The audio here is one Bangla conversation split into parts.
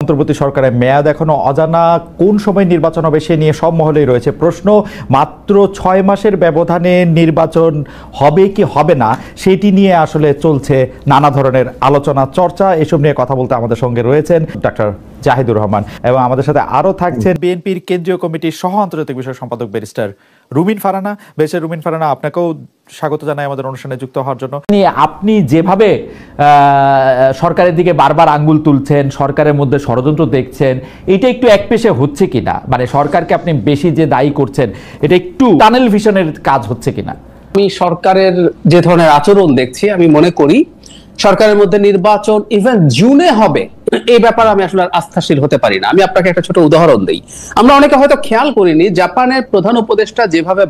অন্তর্বর্তী সরকারের মেয়াদ এখনো অজানা, কোন সময় নির্বাচন হবে সে নিয়ে সব মহলেই রয়েছে প্রশ্ন। মাত্র 6 মাসের ব্যবধানে নির্বাচন হবে কি হবে না সেটি নিয়ে আসলে চলছে নানা ধরনের আলোচনা চর্চা। এসব নিয়ে কথা বলতে আমাদের সঙ্গে রয়েছেন ডক্টর জাহিদুর রহমান এবং আমাদের সাথে আরো থাকছেন বিএনপির কেন্দ্রীয় কমিটির সহ আন্তর্জাতিক বিষয় সম্পাদক ব্যারিস্টার রুমিন ফারহানা। ব্যারিস্টার রুমিন ফারহানা, আপনাকেও স্বাগত জানাই আমাদের অনুষ্ঠানে যুক্ত হওয়ার জন্য। আপনি যেভাবে সরকারের দিকে বারবার আঙ্গুল তুলছেন, সরকারের মধ্যে ষড়যন্ত্র দেখছেন, এটা একটু একপেশে হচ্ছে কিনা? মানে সরকারকে আপনি বেশি যে দায়ী করছেন এটা একটু টানেল ভিশনের কাজ হচ্ছে কিনা? আমি সরকারের যে ধরনের আচরণ দেখছি, আমি মনে করি সরকারের মধ্যে নির্বাচন ইভেন জুনে হবে এই ব্যাপারে আমি আসলে আস্থাশীল হতে পারি না। আমি আপনাকে একটা ছোট উদাহরণ দেই। আমরা অনেকে হয়তো খেয়াল করিনি, জাপানের প্রধান উপদেষ্টা যেভাবে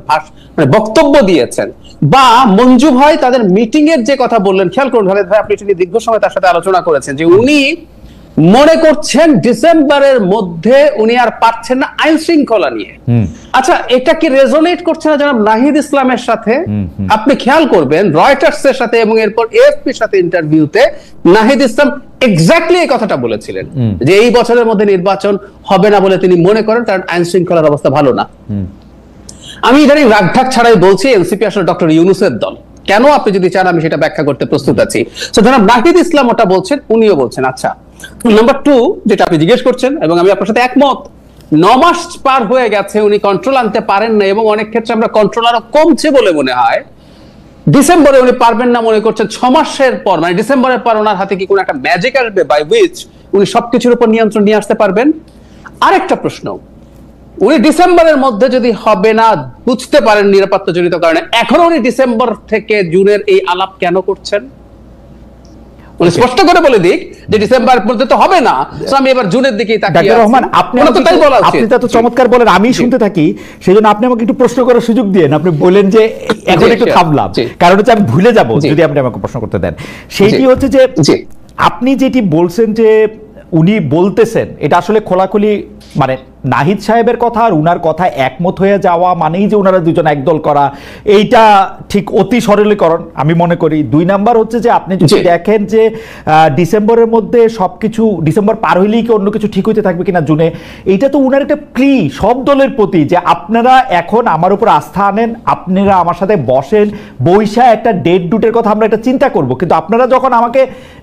বক্তব্য দিয়েছেন, বা মঞ্জু ভাই তাদের মিটিং এর যে কথা বললেন, খেয়াল করুন খালেদ ভাই, আপনি দীর্ঘ সময় তার সাথে আলোচনা করেছেন যে উনি মনে করছেন ডিসেম্বরের মধ্যে উনি আর পারছেন না আইন শৃঙ্খলা নিয়ে। আচ্ছা, এটা কি রেজোনেট করছে না জনাব নাহিদ ইসলামের সাথে? আপনি খেয়াল করবেন রয়টার্স এর সাথে এবং এরপর এএফপির সাথে ইন্টারভিউতে নাহিদ ইসলাম এক্স্যাক্টলি এই কথাটা বলেছিলেন যে এই বছরের মধ্যে নির্বাচন হবে না বলে তিনি মনে করেন, কারণ আইন শৃঙ্খলার অবস্থা ভালো না। আমি ইদানিং রাগঢাক ছাড়াই বলছি এনসিপি আসলে ডক্টর ইউনূসের দল। কেন? আপনি যদি চান আমি সেটা ব্যাখ্যা করতে প্রস্তুত আছি। তো জনাব নাহিদ ইসলাম ওটা বলছেন, উনিও বলছেন। আচ্ছা, নাম্বার 2 যেটা আপনি জিজ্ঞেস করছেন এবং আমি আপনার সাথে একমত, 9 মাস পার হয়ে গেছে, উনি কন্ট্রোল আনতে পারেন না এবং অনেক ক্ষেত্রে আমরা কন্ট্রোল আরো কমছে বলে মনে হয়। ডিসেম্বরে উনি পারবেন না মনে করছেন, 6 মাসের পর মানে ডিসেম্বরের পর ওনার হাতে কি কোনো একটা ম্যাজিক আসবে বাই হুইচ উনি সবকিছুর উপর নিয়ন্ত্রণ নিয়ে আসতে পারবেন? আরেকটা প্রশ্ন, উনি ডিসেম্বরের মধ্যে যদি হবে না বুঝতে পারেন নিরাপত্তা জনিত কারণে, এখন উনি ডিসেম্বর থেকে জুনের এই আলাপ কেন করছেন? উনি স্পষ্ট করে বলে দিক যে ডিসেম্বরের মধ্যে তো হবে না, তো আমি এবার জুনের দিকেই তাকিয়ে আছি। ডক্টর রহমান, আপনি তো চমৎকার বলেন, আমি শুনতে থাকি, সেজন্য আপনি আমাকে একটু প্রশ্ন করার সুযোগ দিয়েন। আপনি বলেন যে এখন একটু থামলাম, কারণ হচ্ছে আমি ভুলে যাব যদি আপনি আমাকে প্রশ্ন করতে দেন। সেইটি হচ্ছে যে আপনি যেটি বলছেন যে উনি বলতেছেন, এটা আসলে খোলাখুলি মানে নাহিদ সাহেবের কথা আর উনার কথা একমত হয়ে যাওয়া মানেই যে ওনারা দুজন একদল করা, এইটা ঠিক অতি সরলীকরণ আমি মনে করি। 2 নাম্বার হচ্ছে যে আপনি যদি দেখেন যে ডিসেম্বরের মধ্যে সবকিছু, ডিসেম্বর পার হইলেই কি অন্য কিছু ঠিক হইতে থাকবে কিনা জুনে, এইটা তো উনার একটা প্লি সব দলের প্রতি যে আপনারা এখন আমার উপর আস্থা আনেন, আপনারা আমার সাথে বসেন, বৈশা একটা ডেট ডুটের কথা আমরা একটা চিন্তা করব। কিন্তু আপনারা যখন আমাকে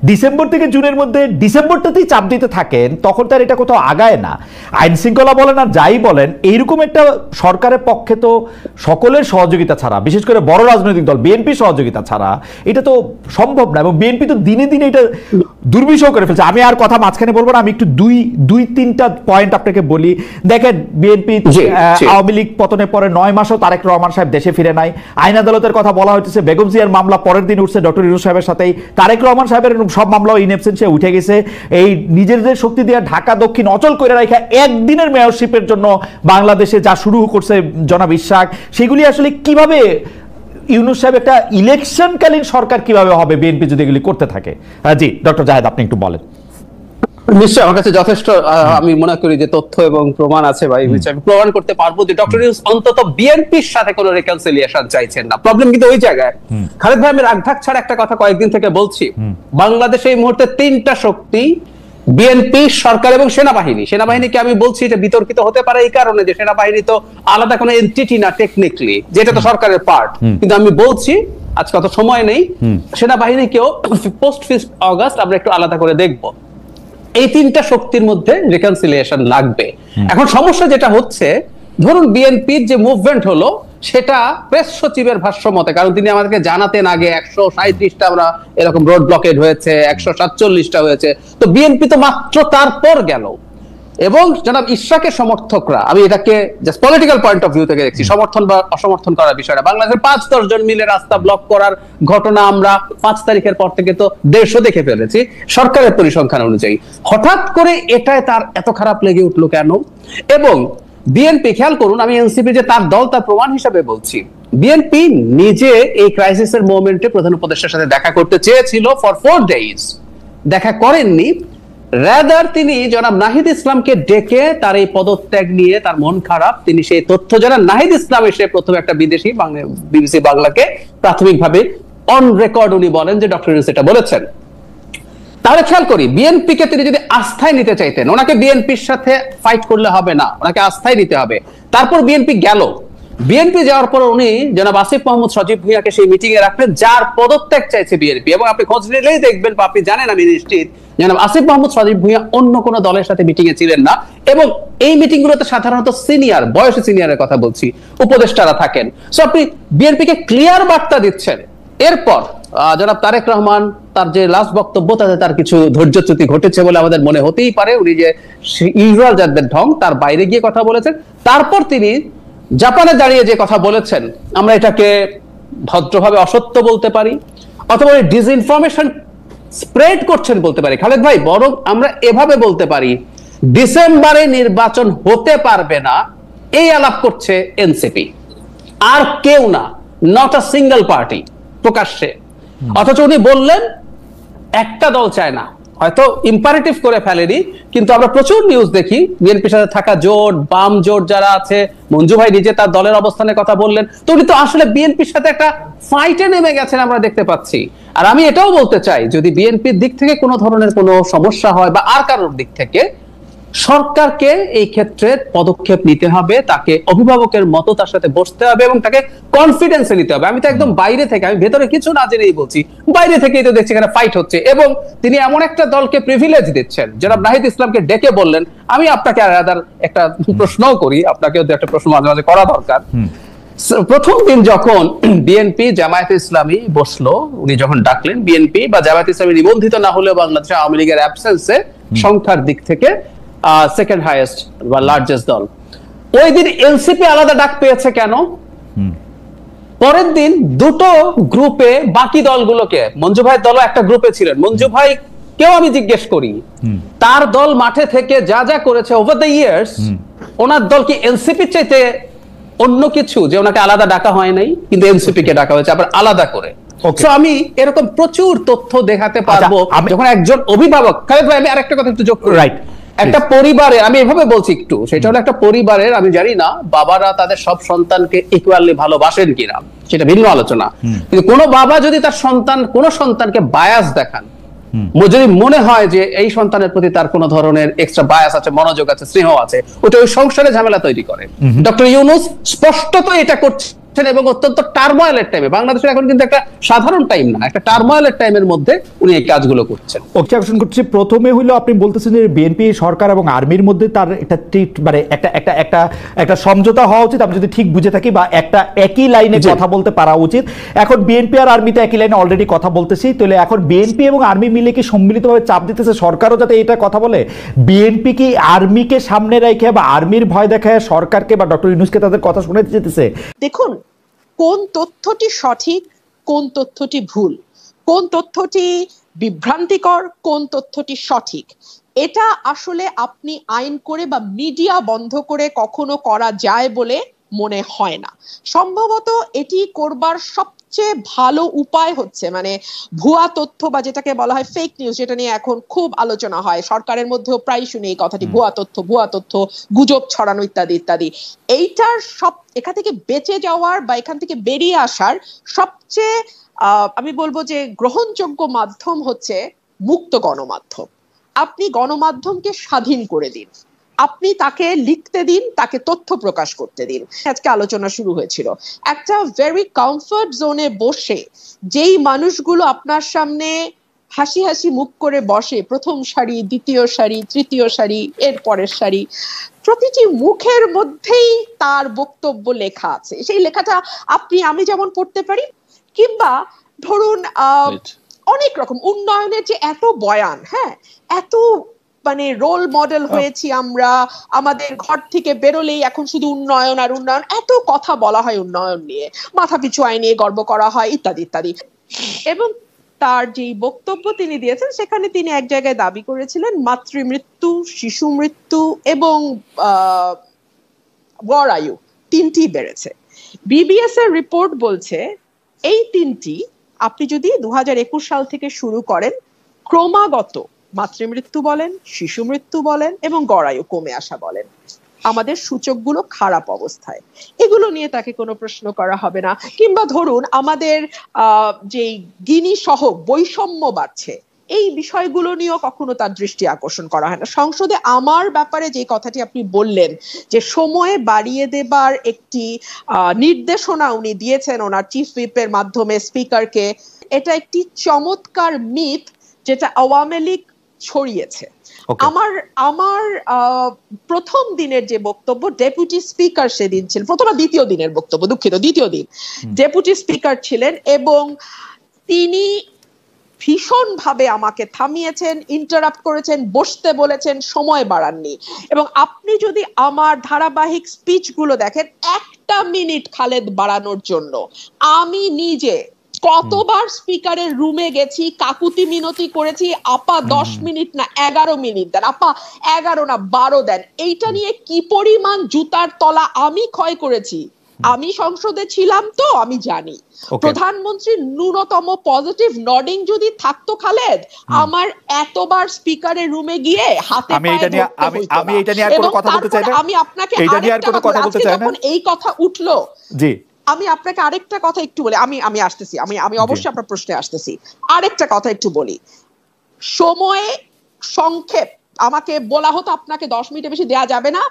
ডিসেম্বর থেকে জুনের মধ্যে ডিসেম্বরটাতেই চাপ দিতে থাকেন, তখন তার এটা কোথাও আগায় না। আইন শৃঙ্খলা বলেন আর যাই বলেন, এইরকম একটা সরকারের পক্ষে তো সকলের সহযোগিতা ছাড়া, বিশেষ করে বড় রাজনৈতিক দল বিএনপির সহযোগিতা ছাড়া এটা তো সম্ভব না। এবং বিএনপি তো দিনে দিনে এটা দুর্বিষহ করে ফেলছে। আমি আর কথা মাঝখানে বলবো না, আমি একটু দুই তিনটা পয়েন্ট আপনাকে বলি। দেখেন, বিএনপি আওয়ামী লীগ পতনের পরে 9 মাসও তারেক রহমান সাহেব দেশে ফিরে নাই। আইন আদালতের কথা বলা হচ্ছে, বেগম জিয়ার মামলা পরের দিন উঠছে ডক্টর ইউনূস সাহেবের সাথেই, তারেক রহমান সাহেবের সব মামলাও ইন অ্যাবসেন্সে উঠে গেছে। এই নিজেদের শক্তি দিয়ে ঢাকা দক্ষিণ অচল করে রাখা একদিনের মেয়রশিপের জন্য বাংলাদেশে যা শুরু করছে জনাব ইশরাক, সেগুলি আসলে কিভাবে ইউনূস সাহেব একটা ইলেকশনকালীন সরকার কিভাবে হবে বিএনপি যদি এগুলি করতে থাকে? জি ডক্টর জাহেদ, আপনি একটু বলেন। নিশ্চয়ই আমার কাছে যথেষ্ট আমি মনে করি যে তথ্য এবং প্রমাণ আছে ভাই, আমি প্রমাণ করতে পারবো যে ডক্টর ইউনূস অন্তত বিএনপির সাথে কোনো রিকনসিলিয়েশন চাইছেন না। প্রবলেম কিন্তু ওই জায়গায়। খালেদ ভাই, আমি রাগঢাক ছাড়া একটা কথা কয়েকদিন থেকে বলছি, বাংলাদেশে এই মুহূর্তে 3টা শক্তি, বিএনপি, সরকার এবং সেনাবাহিনী। সেনাবাহিনীকে আমি বলছি এটা বিতর্কিত হতে পারে এই কারণে যে সেনাবাহিনী তো আলাদা কোনো এন্টিটি না টেকনিক্যালি, যেটা তো সরকারের পার্ট। কিন্তু আমি বলছি আজকে অত সময় নেই, সেনাবাহিনীকেও পোস্ট 5 অগাস্ট আমরা একটু আলাদা করে দেখবো। এই 3টা শক্তির মধ্যে রিকনসিলিয়েশন লাগবে। এখন সমস্যা যেটা হচ্ছে, ধরুন বিএনপির যে মুভমেন্ট হলো সেটা প্রেস সচিবের ভাষ্য মতে, কারণ তিনি আমাদেরকে জানাতেন আগে 137টা আমরা এরকম রোড ব্লকেড হয়েছে, 147টা হয়েছে, তো বিএনপি তো মাত্র তারপর গেল। এবং জনাব ইশরাকের সমর্থকরা, আমি এটাকে just political point of view থেকে দেখছি, সমর্থন বা অসমর্থন করার বিষয়টা, বাংলাদেশের 5-10 জন মিলে রাস্তা ব্লক করার ঘটনা আমরা 5 তারিখের পর থেকে তো 150 দেখে ফেলেছি সরকারের পরিসংখ্যান অনুযায়ী। হঠাৎ করে এটাই তার এত খারাপ লেগে উঠলো কেন? এবং বিএনপি, খেয়াল করুন, আমি এনসিপি যে তার দল তার প্রমাণ হিসাবে বলছি, বিএনপি নিজে এই ক্রাইসিসের মোমেন্টে প্রধান উপদেষ্টার সাথে দেখা করতে চেয়েছিল ফর 4 days, দেখা করেননি। রাদার তিনি জনাব নাহিদ ইসলামকে ডেকে তার এই পদত্যাগ নিয়ে তার মন খারাপ, তিনি সেই তথ্য জানান। নাহিদ ইসলাম এসে প্রথমে একটা বিদেশি বিবিসি বাংলাকে প্রাথমিকভাবে অন রেকর্ড উনি বলেন যে ডক্টর ইউনূস এটা বলেছেন। তাহলে খেয়াল করি বিএনপি কে তিনি যদি আস্থায় নিতে চাইতেন, ওনাকে বিএনপির সাথে ফাইট করলে হবে না, ওনাকে আস্থায় নিতে হবে। তারপর বিএনপি গেল, বিএনপি যাওয়ার পর উনি জনাব আসিফ মাহমুদ সজীব ভুঁইয়াকে সেই মিটিং এ রাখলেন যার পদত্যাগ চাইছে বিএনপি। এবং আপনি খোঁজ নিলেই দেখবেন, বা আপনি জানেন আমি নিশ্চিত, জনাব আসিফ মাহমুদ সজীব ভুঁইয়া অন্য কোনো দলের সাথে মিটিং এ ছিলেন না। এবং এই মিটিং গুলোতে সাধারণত সিনিয়র, বয়সে সিনিয়রের কথা বলছি, উপদেষ্টারা থাকেন। সো আপনি বিএনপি কে ক্লিয়ার বার্তা দিচ্ছেন। এরপর জনাব তারেক রহমান তার যে লাস্ট বক্তব্য, তাতে তার কিছু ধৈর্যচ্যুতি ঘটেছে বলে আমাদের মনে হতেই পারে। উনি যে ইউজুয়াল যাদের ঢং তার বাইরে গিয়ে কথা বলেছেন। তারপর তিনি জাপানে দাঁড়িয়ে যে কথা বলেছেন, আমরা এটাকে ভদ্রভাবে অসত্য বলতে পারি, অথবা ডিসইনফরমেশন স্প্রেড করছেন বলতে পারি। খালেদ ভাই, বরং আমরা এভাবে বলতে পারি, ডিসেম্বরে নির্বাচন হতে পারবে না এই আলাপ করছে এনসিপি, আর কেউ না, নট আ সিঙ্গেল পার্টি, প্রকাশ্যে। অথচ উনি বললেন একটা দল চায় না, হয়তো ইম্পারেটিভ করে ফেলেনি, কিন্তু আমরা প্রচুর নিউজ দেখি বিএনপির সাথে থাকা জোট, বাম জোট যারা আছে, মঞ্জু ভাই নিজে তার দলের অবস্থানের কথা বললেন, তো উনি তো আসলে বিএনপির সাথে একটা ফাইটে নেমে গেছেন, আমরা দেখতে পাচ্ছি। আর আমি এটাও বলতে চাই, যদি বিএনপির দিক থেকে কোনো ধরনের কোনো সমস্যা হয় বা আর কারোর দিক থেকে, সরকারকে এই ক্ষেত্রে পদক্ষেপ নিতে হবে, তাকে অভিভাবকের মতো তার সাথে বসতে হবে এবং তাকে কনফিডেন্সে নিতে হবে। আমি তো একদম বাইরে থেকে, আমি ভেতরে কিছু না জেনেই বলছি, বাইরে থেকেই তো দেখছি এখানে ফাইট হচ্ছে। এবং তিনি এমন একটা দলকে প্রিভিলেজ দিচ্ছেন, যারা নাহিদ ইসলামকে ডেকে বললেন, আমি আপনাকে আলাদা একটা প্রশ্নও করি, আপনাকেও একটা প্রশ্ন মাঝে মাঝে করা দরকার। প্রথম দিন যখন বিএনপি জামায়াত ইসলামী বসলো, উনি যখন ডাকলেন, বিএনপি বা জামায়াত ইসলামী নিবন্ধিত না হলেও বাংলাদেশে আওয়ামী লীগের অ্যাবসেন্সে সংখ্যার দিক থেকে সেকেন্ড হাইয়েস্ট বা লার্জেস্ট দল, ওই দিন এনসিপি আলাদা ডাক পেয়েছে কেন? পরের দিন দুটো গ্রুপে বাকি দলগুলোকে, মঞ্জু ভাইয়ের দলও একটা গ্রুপে ছিলেন, মঞ্জু ভাই কেউ আমি জিজ্ঞেস করি, তার দল মাঠে থেকে যা যা করেছে ওভার দ্য ইয়ার্স, ওনার দল কি এনসিপির চাইতে অন্য কিছু যে ওনাকে আলাদা ডাকা হয় নাই, কিন্তু এনসিপি কে ডাকা হয়েছে আবার আলাদা করে। আমি এরকম প্রচুর তথ্য দেখাতে পারবো যখন একজন অভিভাবক। খালেদ ভাই, আমি আরেকটা কথা একটু যোগ করি। রাইট, একটা পরিবারে, আমি এভাবে বলছি একটু, সেটা হলো একটা পরিবারের, আমি জানি না বাবারা তাদের সব সন্তানকে ইকুয়ালি ভালোবাসেন কিনা, সেটা ভিন্ন আলোচনা, কিন্তু কোন বাবা যদি তার কোন সন্তানকে বায়াস দেখান, যদি মনে হয় যে এই সন্তানের প্রতি তার কোন ধরনের এক্সট্রা বায়াস আছে, মনোযোগ আছে, স্নেহ আছে, ওটা ওই সংসারে ঝামেলা তৈরি করে। ডক্টর ইউনূস স্পষ্টত এটা করছে এবং অত্যন্ত টার্ময়েলের টাইমে, বাংলাদেশের এখন কিন্তু একটা সাধারণ টাইম না, একটা টার্ময়েলের টাইমের মধ্যে উনি এই কাজগুলো করছেন। অবজেকশন করছি। প্রথমে হলো আপনি বলতেছেন যে বিএনপি সরকার এবং আর্মির মধ্যে তার একটা মানে একটা সমঝোতা হওয়া উচিত, আমি যদি ঠিক বুঝে থাকি, বা একটা একই লাইনে কথা বলতে পারা উচিত। এখন বিএনপি আর আর্মি তো একই লাইনে অলরেডি কথা বলতেছি, তাহলে এখন বিএনপি এবং আর্মি মিলে কি সম্মিলিতভাবে চাপ দিতেছে সরকারও যাতে এটা কথা বলে? বিএনপি কি আর্মিকে সামনে রেখে বা আর্মির ভয় দেখায় সরকারকে বা ডক্টর ইউনূসকে তাদের কথা শুনাতে যেতেছে? দেখুন, কোন তথ্যটি সঠিক, কোন তথ্যটি ভুল, কোন তথ্যটি বিভ্রান্তিকর, কোন তথ্যটি সঠিক, এটা আসলে আপনি আইন করে বা মিডিয়া বন্ধ করে কখনো করা যায় বলে মনে হয় না। সম্ভবত এটি করবার সবচেয়ে ভালো উপায় হচ্ছে, মানে ভুয়া তথ্য বা যেটাকে বলা হয় ফেক নিউজ, যেটা নিয়ে এখন খুব আলোচনা হয়, সরকারের মধ্যেও প্রায় শুনি এই কথাটি, ভুয়া তথ্য, গুজব ছড়ানো ইত্যাদি ইত্যাদি। এইটার এখান থেকে বেঁচে যাওয়ার বা এখান থেকে বেরিয়ে আসার সবচেয়ে আমি বলবো যে গ্রহণযোগ্য মাধ্যম হচ্ছে মুক্ত গণমাধ্যম। আপনি গণমাধ্যমকে স্বাধীন করে দিন, আপনি তাকে লিখতে দিন, তাকে তথ্য প্রকাশ করতে দিন। আজকে আলোচনা শুরু হয়েছিল, একটা ভেরি কমফর্ট জোনে বসে যেই মানুষগুলো আপনার সামনে হাসি হাসি মুখ করে বসে, প্রথম সারি, দ্বিতীয় সারি, তৃতীয় সারি, এর পরের সারি, প্রতিটি মুখের মধ্যেই তার বক্তব্য লেখা আছে। সেই লেখাটা আমি যেমন পড়তে পারি, কিংবা ধরুন অনেক রকম উন্নয়নের যে এত বয়ান, হ্যাঁ, এত মানে রোল মডেল হয়েছি আমরা, আমাদের ঘর থেকে বেরোলেই এখন শুধু উন্নয়ন আর উন্নয়ন, এত কথা বলা হয় উন্নয়ন নিয়ে, মাথাপিছু আয় নিয়ে গর্ব করা হয় ইত্যাদি ইত্যাদি। এবং তার যেই বক্তব্য তিনি দিয়েছেন, সেখানে তিনি এক জায়গায় দাবি করেছিলেন মাতৃমৃত্যু, শিশু মৃত্যু এবং গড় আয়ু তিনটি বেড়েছে। বিবিএস এর রিপোর্ট বলছে এই তিনটি আপনি যদি 2021 সাল থেকে শুরু করেন, ক্রমাগত মাতৃমৃত্যু বলেন, শিশু মৃত্যু বলেন এবং গড় আয়ু কমে আসা বলেন, আমাদের সূচকগুলো খারাপ অবস্থায়। এগুলো নিয়ে তাকে কোনো প্রশ্ন করা হবে না। কিংবা ধরুন আমাদের যে গিনি সহ বৈষম্য বাড়ছে, এই বিষয়গুলো নিয়েও কখনো তার দৃষ্টি আকর্ষণ করা হয় না। সংসদে আমার ব্যাপারে যে কথাটি আপনি বললেন যে সময় বাড়িয়ে দেবার একটি নির্দেশনা উনি দিয়েছেন ওনার চিফ হুইপের মাধ্যমে স্পিকারকে, এটা একটি চমৎকার মিথ যেটা আওয়ামী লীগ ছড়িয়েছে। আমার প্রথম দিনের যে বক্তব্য ডেপুটি স্পিকার সেদিন ছিলেন, প্রথম আর দ্বিতীয় দিনের বক্তব্য, দুঃখিত, দ্বিতীয় দিন ডেপুটি স্পিকার ছিলেন এবং তিনি ভীষণ ভাবে আমাকে থামিয়েছেন, ইন্টারাপ্ট করেছেন, বসতে বলেছেন, সময় বাড়াননি। এবং আপনি যদি আমার ধারাবাহিক স্পিচ গুলো দেখেন, একটা মিনিট খালেদ বাড়ানোর জন্য আমি নিজে কতবার স্পিকারের রুমে গেছি, কাকুতি মিনতি করেছি, আপা 10 মিনিট না 11 মিনিট দেন, আপা 11 না 12 দেন। এইটা নিয়ে কি পরিমাণ জুতার তলা আমি ক্ষয় করেছি, আমি সংসদে ছিলাম তো আমি জানি। প্রধানমন্ত্রীর ন্যূনতম পজিটিভ নডিং যদি থাকতো খালেদ, আমার এতবার স্পিকারের রুমে গিয়ে হাতে আমি আপনাকে যখন এই কথা উঠলো, আমি আপনাকে আরেকটা কথা একটু বলি, আমি আসতেছি, আমি অবশ্যই আপনার প্রশ্নে আসতেছি। আরেকটা কথা একটু বলি, সময়ে সংক্ষেপ আমাকে বলা হতো আপনাকে 10 মিনিটের বেশি দেয়া যাবে না,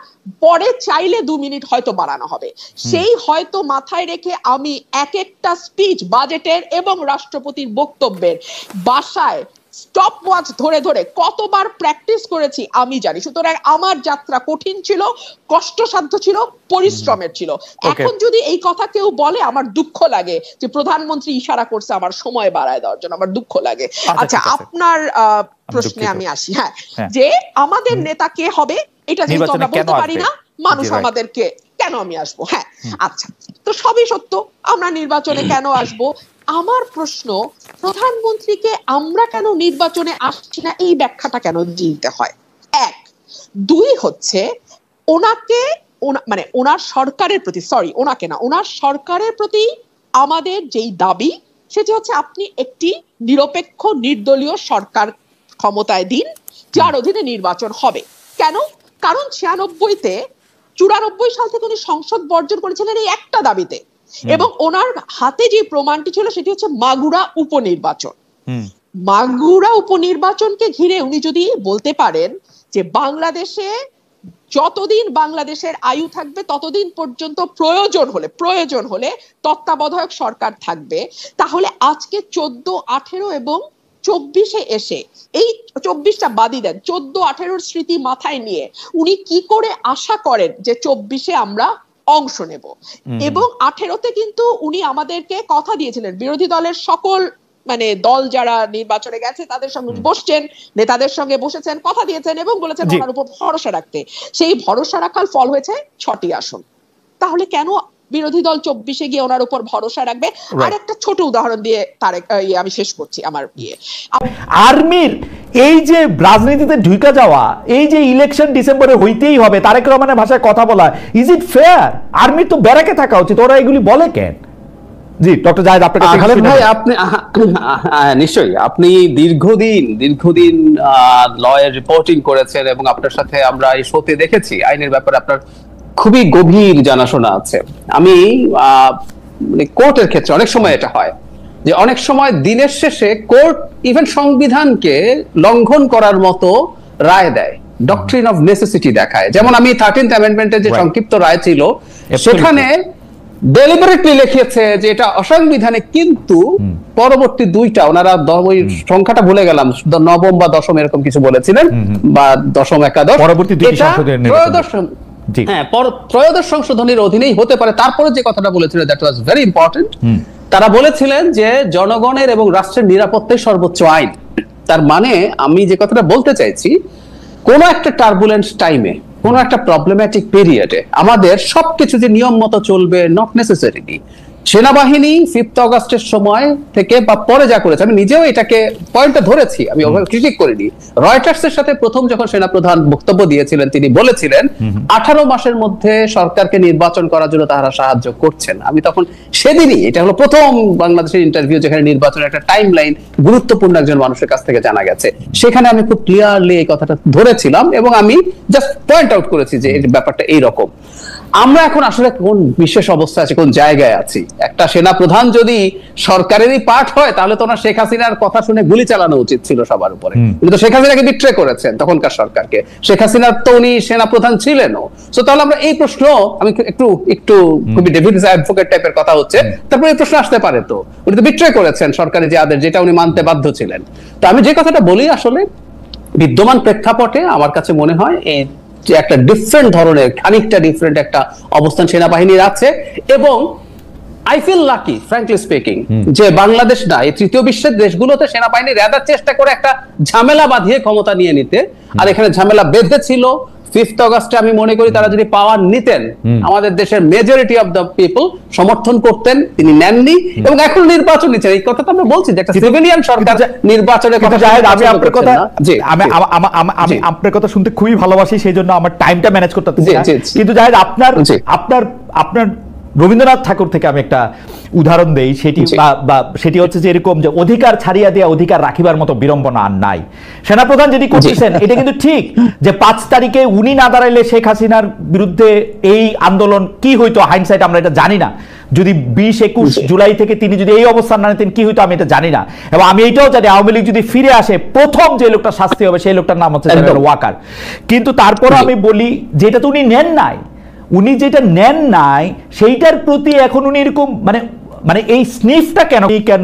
পরে চাইলে 2 মিনিট হয়তো বাড়ানো হবে। সেই হয়তো মাথায় রেখে আমি এক একটা স্পিচ বাজেটের এবং রাষ্ট্রপতির বক্তব্যের বাসায় স্টপ ওয়াচ ধরে ধরে কতবার প্র্যাকটিস করেছি আমি জানি। সুতরাং আমার যাত্রা কঠিন ছিল, কষ্টসাধ্য ছিল, পরিশ্রমের ছিল। এখন যদি এই কথা কেউ বলে আমার দুঃখ লাগে যে প্রধানমন্ত্রী ইশারা করছে আমার সময় বাড়ায় দেওয়ার জন্য, আমার দুঃখ লাগে। আচ্ছা, আপনার প্রশ্নে আমি আসি। হ্যাঁ, যে আমাদের নেতা কে হবে এটা যেহেতু আমরা বলতে পারি না, মানুষ আমাদেরকে কেন আমি আসবো। হ্যাঁ, আচ্ছা, তো সবই সত্য, আমরা নির্বাচনে কেন আসবো। আমার প্রশ্ন, প্রধানমন্ত্রীকে আমরা কেন নির্বাচনে আসছি না এই ব্যাখ্যাটা কেন দিতে হয়? এক, দুই হচ্ছে ওনাকে মানে ওনার সরকারের প্রতি, ওনাকে না, ওনার সরকারের প্রতি আমাদের যেই দাবি সেটি হচ্ছে আপনি একটি নিরপেক্ষ নির্দলীয় সরকার ক্ষমতায় দিন যার অধীনে নির্বাচন হবে। কেন? কারণ 94 সাল থেকে উনি সংসদ বর্জন করেছিলেন এই একটা দাবিতে, এবং ওনার হাতে যে প্রমাণটি ছিল সেটি হচ্ছে মাগুরা উপনির্বাচন। মাগুরা উপনির্বাচনকে ঘিরে উনি যদি বলতে পারেন যে বাংলাদেশে যতদিন বাংলাদেশের আয়ু থাকবে ততদিন পর্যন্ত প্রয়োজন হলে তত্ত্বাবধায়ক সরকার থাকবে, তাহলে আজকে 14, 18 এবং 24-এ এসে, এই 24টা বাদই দেন, 14-18-র স্মৃতি মাথায় নিয়ে উনি কি করে আশা করেন যে 24-এ আমরা অংশ নেব। এবং 18-তে কিন্তু উনি আমাদেরকে কথা দিয়েছিলেন, বিরোধী দলের সকল মানে দল যারা নির্বাচনে গেছে তাদের সঙ্গে বসছেন, নেতাদের সঙ্গে বসেছেন, কথা দিয়েছেন এবং বলেছেন ওনার উপর ভরসা রাখতে। সেই ভরসা রাখার ফল হয়েছে 6টি আসন। তাহলে কেন বিরোধী দল 24-এ গিয়ে ওনার উপর ভরসা রাখবে? আর একটা ছোট উদাহরণ দিয়ে আমি শেষ করছি আমার আর্মির এই যে রাজনীতিতে ঢুকে যাওয়া, এই যে ইলেকশন ডিসেম্বরে হইতেই হবে, তারেক রহমানের ভাষায় কথা বলা, ইজ ইট ফেয়ার? আর্মির তো ব্যারাকে থাকা উচিত, ওরা এগুলি বলে কেন? জি ডক্টর জায়েদ, আপনার কাছে খালেদ ভাই, আপনি নিশ্চয়ই আপনি দীর্ঘদিন লয়ের রিপোর্টিং করেছেন এবং আপনার সাথে আমরা এই শোতে দেখেছি আইনের ব্যাপারে আপনার খুবই গভীর জানাশোনা আছে। আমি মানে কোর্টের ক্ষেত্রে অনেক সময় এটা হয় যে অনেক সময় দিনের শেষে কোর্ট ইভেন সংবিধানকে লঙ্ঘন করার মতো রায় দেয়, ডক্ট্রিন অফ নেসেসিটি দেখায়। যেমন আমি 13th অ্যামেন্ডমেন্টের যে সংক্ষিপ্ত রায় ছিল সেখানে ডেলিবারেটলি লিখেছে যে এটা অসাংবিধানিক, কিন্তু পরবর্তী দুইটা ওনারা ওই সংখ্যাটা ভুলে গেলাম, 9ম বা 10ম এরকম কিছু বলেছিলেন, বা 10ম একাদশ, পরবর্তী ত্রয়োদশ সংশোধনীর অধীনেই হতে পারে। তারপরে যে কথাটা বলেছিল দ্যাট ওয়াজ ভেরি ইম্পর্টেন্ট, তারা বলেছিলেন যে জনগণের এবং রাষ্ট্রের নিরাপত্তাই সর্বোচ্চ আইন। তার মানে আমি যে কথাটা বলতে চাইছি, কোন একটা টার্বুলেন্স টাইমে, কোন একটা প্রবলেম্যাটিক পিরিয়ডে আমাদের সবকিছু যে নিয়ম মতো চলবে নট নেসেসারিলি। সেনাবাহিনী 5th অগাস্টের সময় থেকে বা পরে যা করেছে, আমি নিজেও এটাকে পয়েন্টটা ধরেছি, আমি ওভাবে ক্রিটিক করিনি। রয়টার্সের সাথে প্রথম যখন সেনাপ্রধান বক্তব্য দিয়েছিলেন তিনি বলেছিলেন 18 মাসের মধ্যে সরকারকে নির্বাচন করার জন্য তারা সাহায্য করছেন। আমি তখন সেদিনই, এটা হলো প্রথম বাংলাদেশের ইন্টারভিউ যেখানে নির্বাচনের একটা টাইম লাইন গুরুত্বপূর্ণ একজন মানুষের কাছ থেকে জানা গেছে, সেখানে আমি খুব ক্লিয়ারলি এই কথাটা ধরেছিলাম এবং আমি জাস্ট পয়েন্ট আউট করেছি যে এই ব্যাপারটা এইরকম। আমরা এখন আসলে কোন বিশেষ অবস্থা আছে, কোন জায়গায় আছি? একটা সেনা প্রধান যদি সরকারেরই পার্ট হয় তাহলে তো ওনার শেখ হাসিনার কথা শুনে গুলি চালানো উচিত ছিল সবার উপরে। কিন্তু শেখ হাসিনাকে বিট্রে করেছেন তখনকার সরকারকে, শেখ হাসিনার তো উনি সেনা প্রধান ছিলেনও। সো তাহলে আমরা এই প্রশ্ন, আমি একটু খুবই ডেভিডস অ্যাডভোকেট টাইপের কথা হচ্ছে, তারপরে এই প্রশ্ন আসতে পারে, তো উনি তো বিট্রে করেছেন সরকারি যে আদেশ, যেটা উনি মানতে বাধ্য ছিলেন। তো আমি যে কথাটা বলি, আসলে বিদ্যমান প্রেক্ষাপটে আমার কাছে মনে হয় এই যে একটা ডিফারেন্ট ধরনের, খানিকটা ডিফারেন্ট একটা অবস্থান সেনাবাহিনীর আছে। এবং I feel lucky frankly speaking যে বাংলাদেশ না, এই তৃতীয় বিশ্বের দেশগুলোতে সেনাবাহিনী রেদার চেষ্টা করে একটা ঝামেলা বাঁধিয়ে ক্ষমতা নিয়ে নিতে, আর এখানে ঝামেলা বেঁধেছিল 5th অগাস্টে। আমি মনে করি তারা যদি পাওয়ার নিতেন, আমাদের দেশের মেজরিটি অফ দ্য পিপল সমর্থন করতেন, তিনি নেননি এবং এখন নির্বাচন নিচ্ছেন। এই কথা তো আমরা বলছি যে একটা সিভিলিয়ান সরকার নির্বাচনের কথা। আমি আপনার কথা, আমি আপনার কথা শুনতে খুবই ভালোবাসি, সেই জন্য আমার টাইমটা ম্যানেজ করতে পারছি না। কিন্তু জাহেদ, আপনার রবীন্দ্রনাথ ঠাকুর থেকে আমি একটা উদাহরণ দেই, সেটি হচ্ছে যে এরকম যে অধিকার ছাড়িয়া দিয়া অধিকার রাখিবার মতো বিড়ম্বনা আর নাই। সেনাপ্রধান যদি করতেছেন এটা কিন্তু ঠিক যে 5 তারিখে উনি না দাঁড়াইলে শেখ হাসিনার বিরুদ্ধে এই আন্দোলন কি হইতো, হাইন্ডসাইট আমরা এটা জানি না। যদি 20-21 জুলাই থেকে তিনি যদি এই অবস্থান না নিতেন কি হইতো আমি এটা জানি না। এবং আমি এইটাও জানি আওয়ামী লীগ যদি ফিরে আসে প্রথম যে লোকটা শাস্তি হবে সেই লোকটার নাম হচ্ছে জেনারেল ওয়াকার। কিন্তু তারপরে আমি বলি যেটা তো উনি নেন নাই, উনি যেটা নেন নাই সেইটার প্রতি এখন উনি এরকম মানে এই স্নিফটা কেন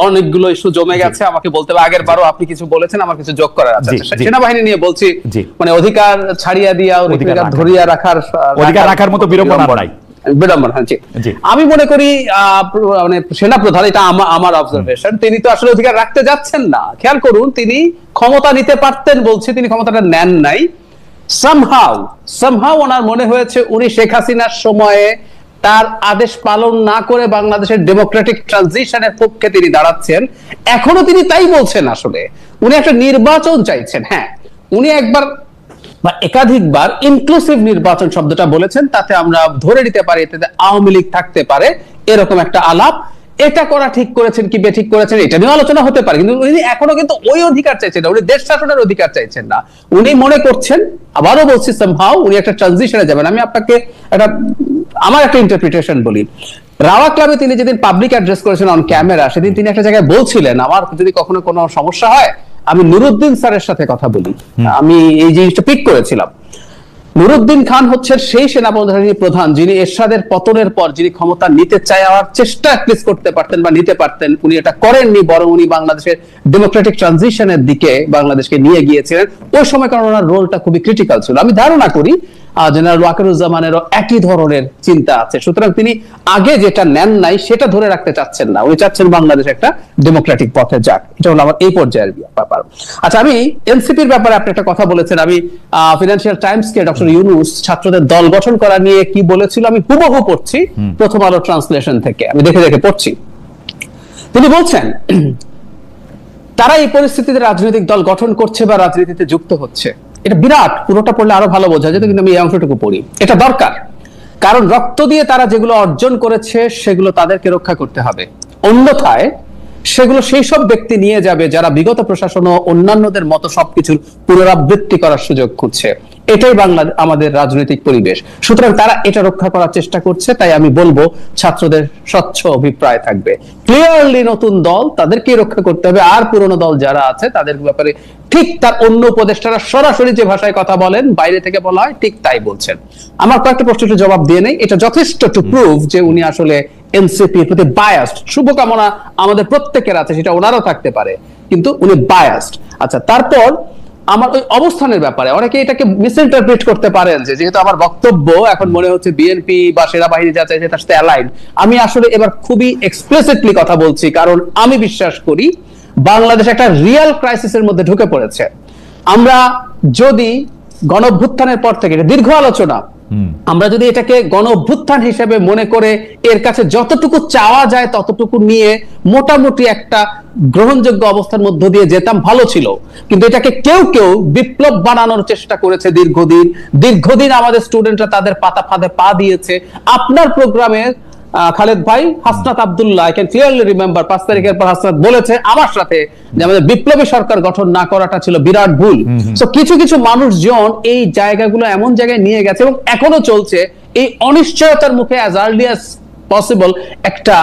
অনেকগুলো ইস্যু জমে গেছে। আমাকে বলতে হবে, আগের বারও আপনি কিছু বলেছেন, আমার কিছু যোগ করার আছে। সেনাবাহিনী নিয়ে বলছি, মানে অধিকার ছাড়িয়া দিয়া অধিকার ধরিয়া রাখার মতো বিড়ম্বনা নাই। আমি মনে করি মানে সেনাপ্রধান, এটা আমার অবজারভেশন, তিনি তো আসলে অধিকার রাখতে যাচ্ছেন না। খেয়াল করুন, তিনি ক্ষমতা নিতে পারতেন বলছে, তিনি ক্ষমতাটা নেন নাই। সামহাউ ওনার মনে হয়েছে উনি শেখ হাসিনার সময়ে তার আদেশ পালন না করে বাংলাদেশের ডেমোক্রেটিক ট্রানজিশনের পক্ষে তিনি দাঁড়াচ্ছেন। এখনো তিনি তাই বলছেন। আসলে উনি একটা নির্বাচন চাইছেন। হ্যাঁ, উনি একবার বা একাধিকবার ইনক্লুসিভ নির্বাচন শব্দটা বলেছেন, তাতে আমরা ধরে নিতে পারি এতে আওয়ামী লীগ থাকতে পারে, এরকম একটা আলাপ। এটা করা ঠিক করেছেন কি বেঠিক করেছেন এটা নিয়ে আলোচনা হতে পারে, কিন্তু উনি এখনো কিন্তু ওই অধিকার চাইছেন না, উনি দেশ শাসনের অধিকার চাইছেন না। উনি মনে করছেন, আবারও বলছি, সামহাউ উনি একটা ট্রানজিশনে যাবেন। আমি আপনাকে আমার একটা ইন্টারপ্রিটেশন বলি। রাওয়া ক্লাবে তিনি যেদিন পাবলিক অ্যাড্রেস করেছেন অন ক্যামেরা, সেদিন তিনি একটা জায়গায় বলছিলেন, আমার যদি কখনো কোনো সমস্যা হয় আমি নুরুদ্দিন স্যারের সাথে কথা বলি। আমি এই জিনিসটা পিক করেছিলাম। নুরুদ্দিন খান হচ্ছেন সেই সেনাবাহিনী প্রধান যিনি এরশাদের পতনের পর যিনি ক্ষমতা নিতে চাওয়ার চেষ্টা করতে পারতেন বা নিতে পারতেন, উনি এটা করেননি, বরং উনি বাংলাদেশের ডেমোক্রেটিক ট্রানজিশনের দিকে বাংলাদেশকে নিয়ে গিয়েছিলেন ওই সময়, কারণ ওনার রোলটা খুবই ক্রিটিক্যাল ছিল। আমি ধারণা করি জেনারেল ওয়াকারুজ্জামানেরও একই ধরনের চিন্তা আছে। সুতরাং তিনি আগে যেটা নেন নাই সেটা ধরে রাখতে চাচ্ছেন না, উনি চাচ্ছেন বাংলাদেশ একটা ডেমোক্রেটিক পথে যাক। এটা হলো আমার এই পর্যায়ের ব্যাপার। আচ্ছা, আমি এনসিপির ব্যাপারে আপনি একটা কথা বলেছেন। আমি ফিনান্সিয়াল টাইমসকে ডক্টর ইউনূস ছাত্রদের দল গঠন করা নিয়ে কি বলেছিল আমি হুবহু পড়ছি, প্রথম আলো ট্রান্সলেশন থেকে আমি দেখে দেখে পড়ছি। তিনি বলছেন তারা এই পরিস্থিতিতে রাজনৈতিক দল গঠন করছে বা রাজনীতিতে যুক্ত হচ্ছে। এটা বিরাট, পুরোটা পড়লে আরো ভালো বোঝা যেত, কিন্তু আমি এই অংশটুকু পড়ি। এটা দরকার, কারণ রক্ত দিয়ে তারা যেগুলো অর্জন করেছে সেগুলো তাদেরকে রক্ষা করতে হবে, অন্যথায় সেগুলো সেই সব ব্যক্তি নিয়ে যাবে যারা বিগত প্রশাসন ও অন্যান্যদের মতো সবকিছুর পুনরাবৃত্তি করার সুযোগ খুঁজছে। এটাই আমাদের রাজনৈতিক পরিবেশ। সুতরাং তারা এটা রক্ষা করার চেষ্টা করছে। তাই আমি বলবো ছাত্রদের স্বচ্ছ অভিপ্রায় থাকবে, ক্লিয়ারলি নতুন দল তাদেরকে রক্ষা করতে হবে, আর পুরনো দল যারা আছে তাদের ব্যাপারে ঠিক তার অন্য উপদেষ্টারা সরাসরি যে ভাষায় কথা বলেন, বাইরে থেকে বলা হয়, ঠিক তাই বলছেন। আমার কয়েকটা প্রশ্নের জবাব দিয়ে নেই। এটা যথেষ্ট টু প্রুভ যে উনি আসলে এনসিপির প্রতি বায়াসড। শুভকামনা আমাদের প্রত্যেকের আছে, সেটা ওনারও থাকতে পারে, কিন্তু উনি বায়াসড। আচ্ছা, তারপর আমার ওই অবস্থানের ব্যাপারে অনেকে এটাকে মিসইন্টারপ্রিট করতে পারেন যে যেহেতু আমার বক্তব্য এখন মনে হচ্ছে বিএনপি বা সেনাবাহিনী যা চাইছে তার সাথে অ্যালাইন। আমি আসলে এবার খুবই এক্সপ্লিসিটলি কথা বলছি, কারণ আমি বিশ্বাস করি বাংলাদেশ একটা রিয়েল ক্রাইসিসের মধ্যে ঢুকে পড়েছে। আমরা যদি গণঅভ্যুত্থানের পর থেকে, এটা দীর্ঘ আলোচনা, আমরা যদি এটাকে গণঅভ্যুত্থান হিসেবে মনে করে এর কাছে যতটুকু চাওয়া যায় ততটুকু নিয়ে মোটামুটি একটা গ্রহণযোগ্য অবস্থার মধ্য দিয়ে যেতাম, ভালো ছিল। কিন্তু এটাকে কেউ কেউ বিপ্লব বানানোর চেষ্টা করেছে দীর্ঘদিন। আমাদের স্টুডেন্টরা তাদের পাতা ফাঁদে পা দিয়েছে। আপনার প্রোগ্রামে খালেদ ভাই, Hasnat Abdullah, I can clearly remember 5 তারিখের পর হাসনাত বলেছে আমার সাথে যে আমাদের বিপ্লবী সরকার গঠন না করাটা ছিল বিরাট ভুল। সো কিছু কিছু মানুষজন এই জায়গাগুলো এমন জায়গায় নিয়ে গেছে এবং এখনো চলছে। এই অনিশ্চয়তার মুখে অ্যাজ আর্লি অ্যাজ পসিবল একটা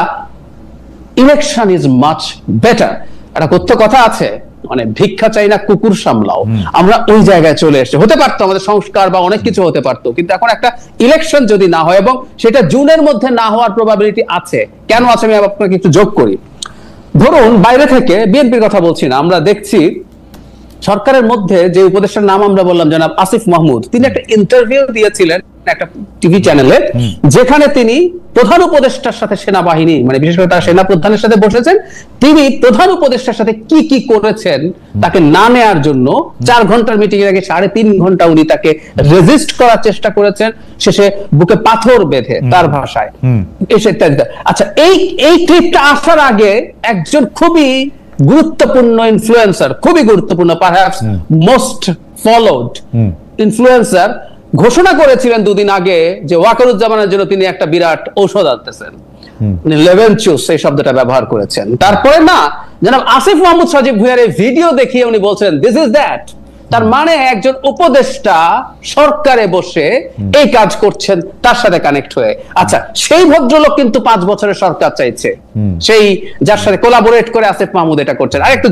ইলেকশন ইজ মাচ বেটার। একটা কথা আছে, মানে ভিক্ষা চাই না কুকুর সামলাও। আমরা ওই জায়গায় চলে এসেছি। হতে পারতো আমাদের সংস্কার বা অনেক কিছু হতে পারতো, কিন্তু এখন একটা ইলেকশন যদি না হয় এবং সেটা জুনের মধ্যে না হওয়ার প্রবাবিলিটি আছে। কেন আছে আমি আপনাকে একটু যোগ করি। ধরুন বাইরে থেকে, বিএনপির কথা বলছি না, আমরা দেখছি সরকারের মধ্যে যে উপদেষ্টার নাম আমরা বললাম জনাব আসিফ মাহমুদ, তিনি একটা ইন্টারভিউ দিয়েছিলেন একটা টিভি চ্যানেলে, যেখানে তিনি প্রধান উপদেষ্টার সাথে সেনাবাহিনী, মানে বিশেষ করে তার সেনা প্রধানের সাথে বসেছেন, তিনি প্রধান উপদেষ্টার সাথে কি কি করেছেন তাকে না নেয়ার জন্য 4 ঘন্টার মিটিং এর আগে 3.5 ঘন্টা উনি তাকে রেজিস্ট করার চেষ্টা করেছেন, শেষে বুকে পাথর বেঁধে তার ভাষায় এসে। আচ্ছা, এই ক্লিপটা আসার আগে একজন খুবই গুরুত্বপূর্ণ ইনফ্লুয়েন্সার, খুবই গুরুত্বপূর্ণ, পারহ্যাপস মোস্ট ফলোড ইনফ্লুয়েন্সার ঘোষণা করেছিলেন 2 দিন আগে যে ওয়াকারুজ্জামানের জন্য তিনি একটা বিরাট ঔষধ আনতেছেন। লেভেনচুস এই শব্দটা ব্যবহার করেছেন। তারপরে না জনাব আসিফ মাহমুদ সজীব ভুঁইয়ার এই ভিডিও দেখিয়ে উনি বলছেন দিস ইজ দ্যাট। তার মানে একজন উপদেষ্টা সরকারে বসে এই কাজ করছেন তার সাথে কানেক্ট হয়ে। আচ্ছা, সেই ভদ্রলোক কিন্তু 5 বছরের সরকার চাইছে, সেই যার সাথে কোলাবোরেট করে আসিফ মাহমুদ এটা করছেন। আরেকটু